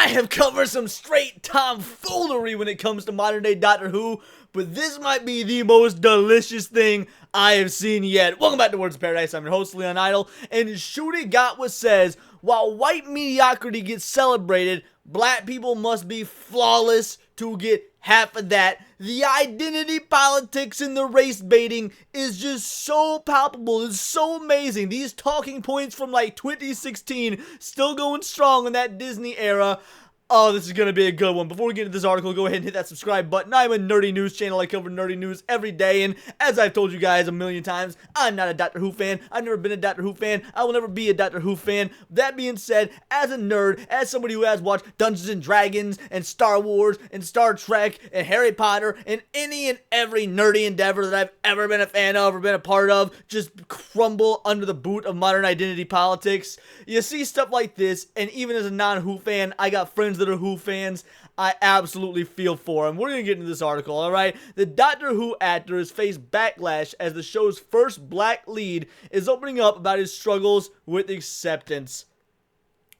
have covered some straight tomfoolery when it comes to modern day Doctor Who, but this might be the most delicious thing I have seen yet. Welcome back to Words of Paradise. I'm your host, Leon Idol, and Shooty Gatwa says, while white mediocrity gets celebrated, black people must be flawless to get half of that. The identity politics and the race baiting is just so palpable. It's so amazing. These talking points from like 2016 still going strong in that Disney era. Oh, this is going to be a good one. Before we get into this article, go ahead and hit that subscribe button. I'm a nerdy news channel. I cover nerdy news every day, and as I've told you guys a million times, I'm not a Doctor Who fan. I've never been a Doctor Who fan. I will never be a Doctor Who fan. That being said, as a nerd, as somebody who has watched Dungeons and Dragons, and Star Wars, and Star Trek, and Harry Potter, and any and every nerdy endeavor that I've ever been a fan of or been a part of just crumble under the boot of modern identity politics, you see stuff like this, and even as a non-Who fan, I got friends that are Who fans. I absolutely feel for them. We're going to get into this article, alright? The Doctor Who actor has faced backlash as the show's first black lead is opening up about his struggles with acceptance.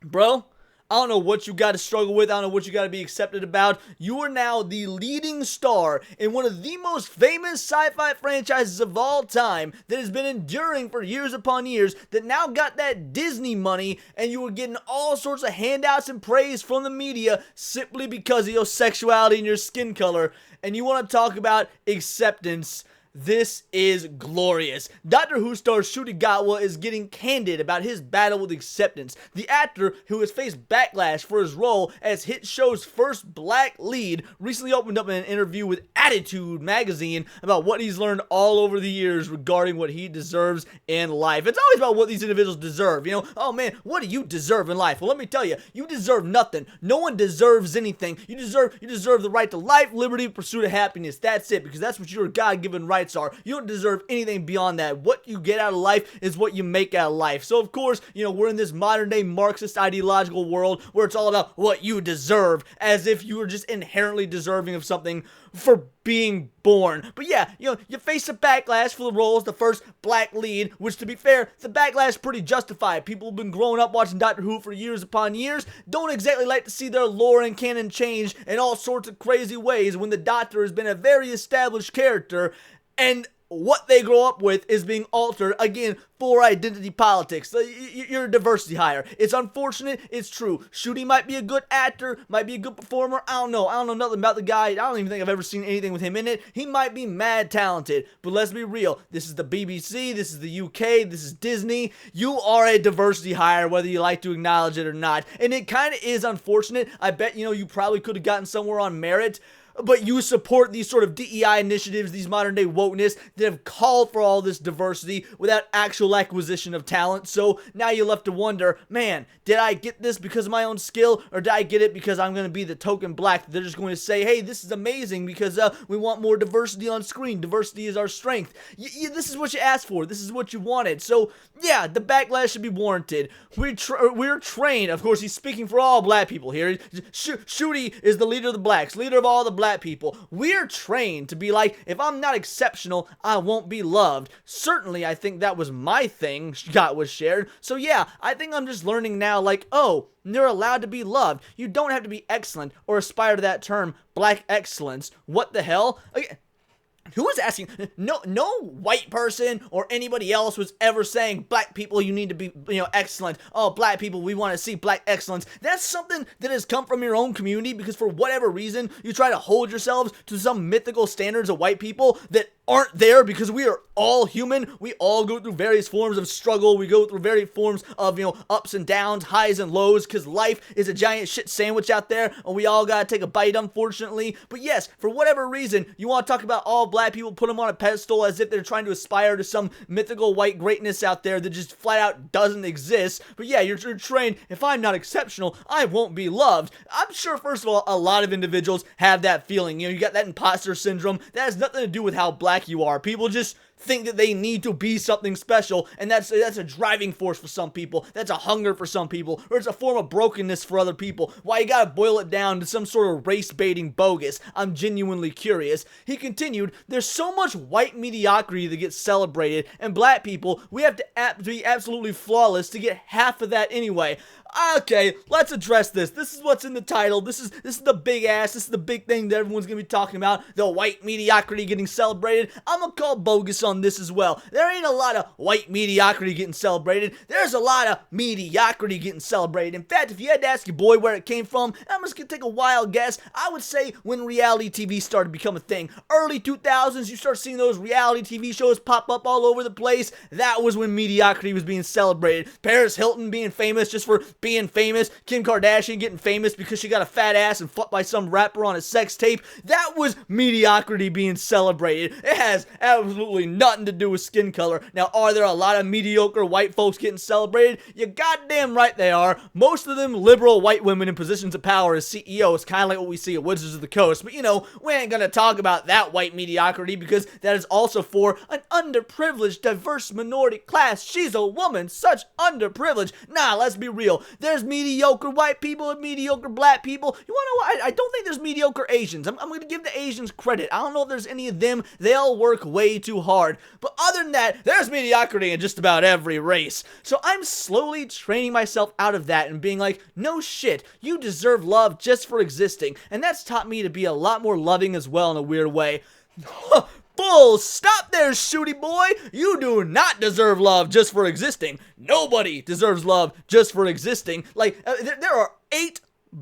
Bro, I don't know what you got to struggle with. I don't know what you got to be accepted about. You are now the leading star in one of the most famous sci-fi franchises of all time that has been enduring for years upon years, that now got that Disney money, and you were getting all sorts of handouts and praise from the media simply because of your sexuality and your skin color. And you want to talk about acceptance. This is glorious. Doctor Who star Shooty Gatwa is getting candid about his battle with acceptance. The actor, who has faced backlash for his role as hit show's first black lead, recently opened up in an interview with Attitude magazine about what he's learned all over the years regarding what he deserves in life. It's always about what these individuals deserve, you know? Oh man, what do you deserve in life? Well, let me tell you, you deserve nothing. No one deserves anything. You deserve the right to life, liberty, pursuit of happiness. That's it, because that's what your God-given rights are. You don't deserve anything beyond that. What you get out of life is what you make out of life. So of course, you know, we're in this modern day Marxist ideological world where it's all about what you deserve, as if you were just inherently deserving of something for being born. But yeah, you know, you face a backlash for the role as the first black lead, which, to be fair, the backlash is pretty justified. People have been growing up watching Doctor Who for years upon years, don't exactly like to see their lore and canon change in all sorts of crazy ways when the Doctor has been a very established character, and what they grow up with is being altered, again, for identity politics. You're a diversity hire. It's unfortunate. It's true. Shooty might be a good actor, might be a good performer. I don't know nothing about the guy. I don't even think I've ever seen anything with him in it. He might be mad talented, but let's be real. This is the BBC. This is the UK. This is Disney. You are a diversity hire, whether you like to acknowledge it or not. And it kind of is unfortunate. I bet, you know, you probably could have gotten somewhere on merit, but you support these sort of DEI initiatives, these modern day wokeness that have called for all this diversity without actual acquisition of talent. So now you're left to wonder, man, did I get this because of my own skill, or did I get it because I'm going to be the token black that they're just going to say, hey, this is amazing because we want more diversity on screen. Diversity is our strength. This is what you asked for. This is what you wanted. So yeah, the backlash should be warranted. We're trained. Of course, he's speaking for all black people here. Shooty is the leader of the blacks, leader of all the black people. We're trained to be like, if I'm not exceptional, I won't be loved. Certainly, I think that was my thing Scott was shared. So yeah, I think I'm just learning now, like, oh, you're allowed to be loved. You don't have to be excellent or aspire to that term, black excellence. What the hell? Who was asking? No white person or anybody else was ever saying, black people, you need to be, you know, excellent. Oh, black people, we want to see black excellence. That's something that has come from your own community, because for whatever reason, you try to hold yourselves to some mythical standards of white people that aren't there, because we are all human. We all go through various forms of struggle. We go through various forms of, you know, ups and downs, highs and lows, because life is a giant shit sandwich out there, and we all gotta take a bite, unfortunately. But yes, for whatever reason, you want to talk about all black people, put them on a pedestal as if they're trying to aspire to some mythical white greatness out there that just flat out doesn't exist. But yeah, you're trained, if I'm not exceptional, I won't be loved. I'm sure, first of all, a lot of individuals have that feeling. You know, you got that imposter syndrome. That has nothing to do with how black you are. People just think that they need to be something special, and that's a driving force for some people. That's a hunger for some people, or it's a form of brokenness for other people. Why you gotta boil it down to some sort of race-baiting bogus? I'm genuinely curious. He continued, there's so much white mediocrity that gets celebrated, and black people, we have to be absolutely flawless to get half of that anyway. Okay, let's address this. This is what's in the title. This is the big ass. This is the big thing that everyone's gonna be talking about. The white mediocrity getting celebrated. I'm gonna call bogus on this as well. There ain't a lot of white mediocrity getting celebrated. There's a lot of mediocrity getting celebrated. In fact, if you had to ask your boy where it came from, I'm just gonna take a wild guess. I would say when reality TV started to become a thing. Early 2000s, you start seeing those reality TV shows pop up all over the place. That was when mediocrity was being celebrated. Paris Hilton being famous just for being famous. Kim Kardashian getting famous because she got a fat ass and fucked by some rapper on a sex tape. That was mediocrity being celebrated. It has absolutely nothing to do with skin color. Now, are there a lot of mediocre white folks getting celebrated? You goddamn right they are. Most of them liberal white women in positions of power as CEOs, kind of like what we see at Wizards of the Coast. But, you know, we ain't gonna talk about that white mediocrity because that is also for an underprivileged, diverse minority class. She's a woman, such underprivileged. Nah, let's be real. There's mediocre white people and mediocre black people. You wanna know what? I don't think there's mediocre Asians. I'm gonna give the Asians credit. I don't know if there's any of them. They all work way too hard. But other than that, there's mediocrity in just about every race. So I'm slowly training myself out of that and being like, no shit, you deserve love just for existing. And that's taught me to be a lot more loving as well in a weird way. Bull, stop there, shooty boy. You do not deserve love just for existing. Nobody deserves love just for existing. Like, there are 8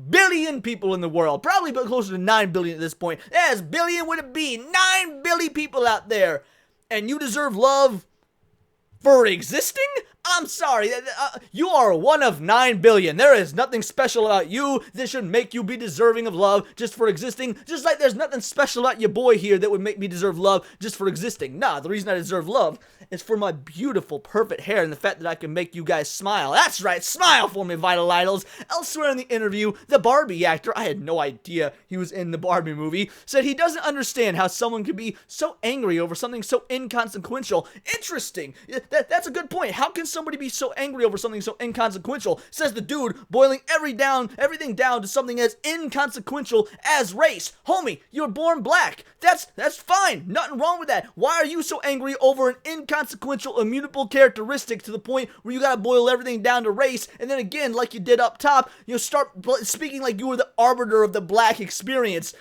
billion people in the world. Probably closer to 9 billion at this point. As billion would it be? 9 billion people out there. And you deserve love for existing? I'm sorry, you are one of 9 billion. There is nothing special about you that should make you be deserving of love just for existing. Just like there's nothing special about your boy here that would make me deserve love just for existing. Nah, the reason I deserve love is for my beautiful, perfect hair and the fact that I can make you guys smile. That's right, smile for me, Vital Idols. Elsewhere in the interview, the Barbie actor, I had no idea he was in the Barbie movie, said he doesn't understand how someone could be so angry over something so inconsequential. Interesting. That's a good point. How can somebody be so angry over something so inconsequential? Says the dude boiling everything down to something as inconsequential as race. Homie, you were born black. That's fine. Nothing wrong with that. Why are you so angry over an inconsequential, immutable characteristic to the point where you gotta boil everything down to race, and then again, like you did up top, you start speaking like you were the arbiter of the black experience?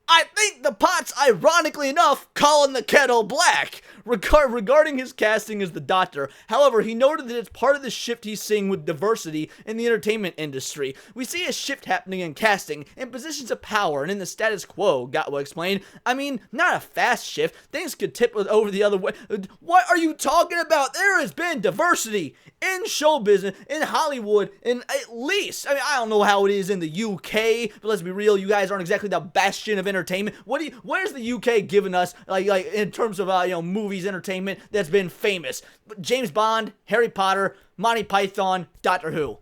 I think the pot's, ironically enough, calling the kettle black. Regarding his casting as the Doctor, however, he noted that it's part of the shift he's seeing with diversity in the entertainment industry. We see a shift happening in casting, in positions of power, and in the status quo, Gatwa explained. I mean, not a fast shift. Things could tip over the other way. What are you talking about? There has been diversity in show business, in Hollywood, in at least, I mean, I don't know how it is in the UK, but let's be real, you guys aren't exactly the bastion of entertainment. Where's the UK giving us, like in terms of, movies, entertainment that's been famous? James Bond, Harry Potter, Monty Python, Doctor Who.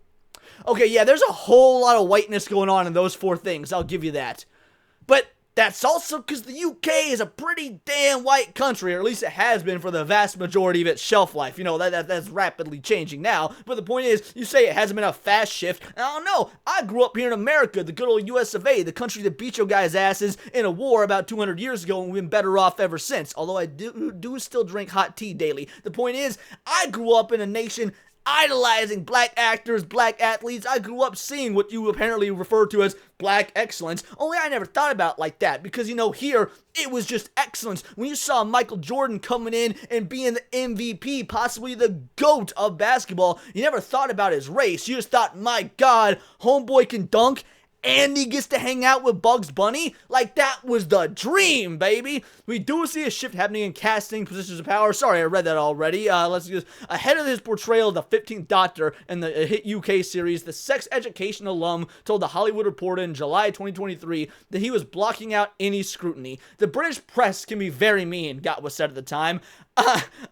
Okay, yeah, there's a whole lot of whiteness going on in those 4 things, I'll give you that. But that's also because the UK is a pretty damn white country, or at least it has been for the vast majority of its shelf life. You know, that's rapidly changing now. But the point is, you say it hasn't been a fast shift. I don't know. I grew up here in America, the good old US of A, the country that beat your guys' asses in a war about 200 years ago, and we've been better off ever since. Although I do still drink hot tea daily. The point is, I grew up in a nation idolizing black actors, black athletes. I grew up seeing what you apparently refer to as black excellence, only I never thought about it like that, because, you know, here, it was just excellence. When you saw Michael Jordan coming in and being the MVP, possibly the GOAT of basketball, you never thought about his race. You just thought, my God, homeboy can dunk, and he gets to hang out with Bugs Bunny? Like, that was the dream, baby. We do see a shift happening in casting positions of power. Sorry, I read that already. Let's just, ahead of his portrayal of the 15th Doctor in the hit UK series, the sex education alum told the Hollywood Reporter in July 2023 that he was blocking out any scrutiny. The British press can be very mean, Gatwa said at the time.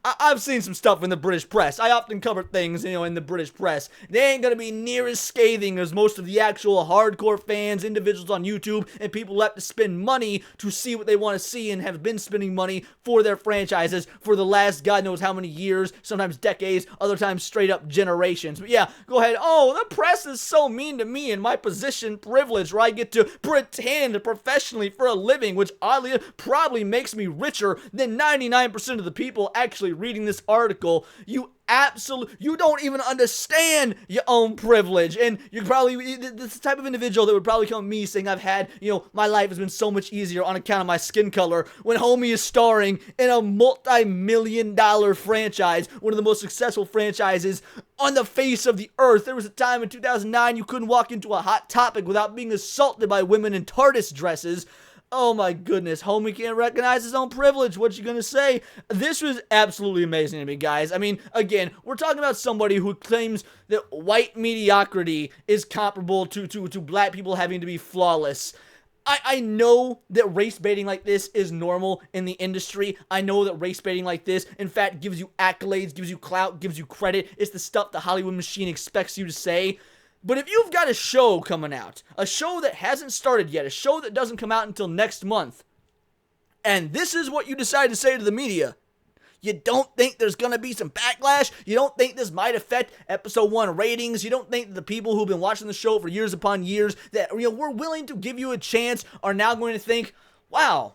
I've seen some stuff in the British press. I often cover things, in the British press. They ain't gonna be near as scathing as most of the actual hardcore fans, individuals on YouTube, and people who have to spend money to see what they want to see and have been spending money for their franchises for the last God knows how many years, sometimes decades, other times straight up generations. But yeah, go ahead. Oh, the press is so mean to me in my position, privilege, where I get to pretend professionally for a living, which oddly probably makes me richer than 99% of the people people actually reading this article, you don't even understand your own privilege. And you're probably this the type of individual that would probably come to me saying I've had, my life has been so much easier on account of my skin color, when homie is starring in a multi-million-dollar franchise, one of the most successful franchises on the face of the earth. There was a time in 2009 you couldn't walk into a Hot Topic without being assaulted by women in TARDIS dresses. Oh my goodness, homie can't recognize his own privilege. What you gonna say? This was absolutely amazing to me, guys. I mean, again, we're talking about somebody who claims that white mediocrity is comparable to black people having to be flawless. I know that race baiting like this is normal in the industry. I know that race baiting like this, in fact, gives you accolades, gives you clout, gives you credit. It's the stuff the Hollywood machine expects you to say. But if you've got a show coming out, a show that hasn't started yet, a show that doesn't come out until next month, and this is what you decide to say to the media, you don't think there's going to be some backlash? You don't think this might affect episode 1 ratings? You don't think that the people who've been watching the show for years upon years that we're willing to give you a chance are now going to think, wow,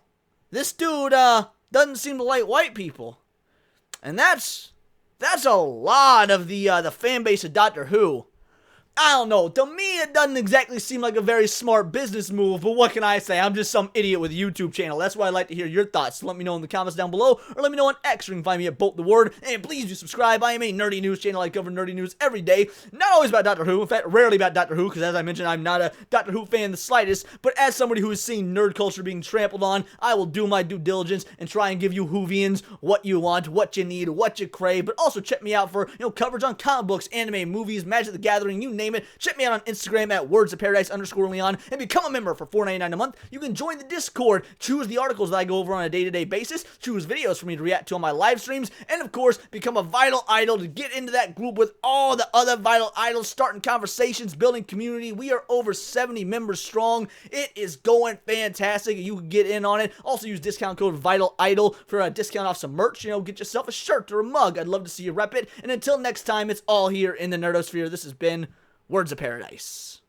this dude doesn't seem to like white people? And that's a lot of the fan base of Doctor Who. I don't know, to me it doesn't exactly seem like a very smart business move, but what can I say? I'm just some idiot with a YouTube channel. That's why I'd like to hear your thoughts. So let me know in the comments down below, or let me know on X, where you can find me at Bolt the Word. And please do subscribe. I am a nerdy news channel. I cover nerdy news every day. Not always about Doctor Who, in fact, rarely about Doctor Who, because as I mentioned, I'm not a Doctor Who fan in the slightest, but as somebody who has seen nerd culture being trampled on, I will do my due diligence and try and give you Whovians what you want, what you need, what you crave, but also check me out for, coverage on comic books, anime, movies, Magic the Gathering, you name it. Check me out on Instagram at wordsofparadise_Leon and become a member for $4.99 a month. You can join the Discord, choose the articles that I go over on a day-to-day basis, choose videos for me to react to on my live streams, and of course, become a Vital Idol to get into that group with all the other Vital Idols, starting conversations, building community. We are over 70 members strong. It is going fantastic. You can get in on it. Also use discount code Vital Idol for a discount off some merch. Get yourself a shirt or a mug. I'd love to see you rep it. And until next time, it's all here in the Nerdosphere. This has been Words of Paradise.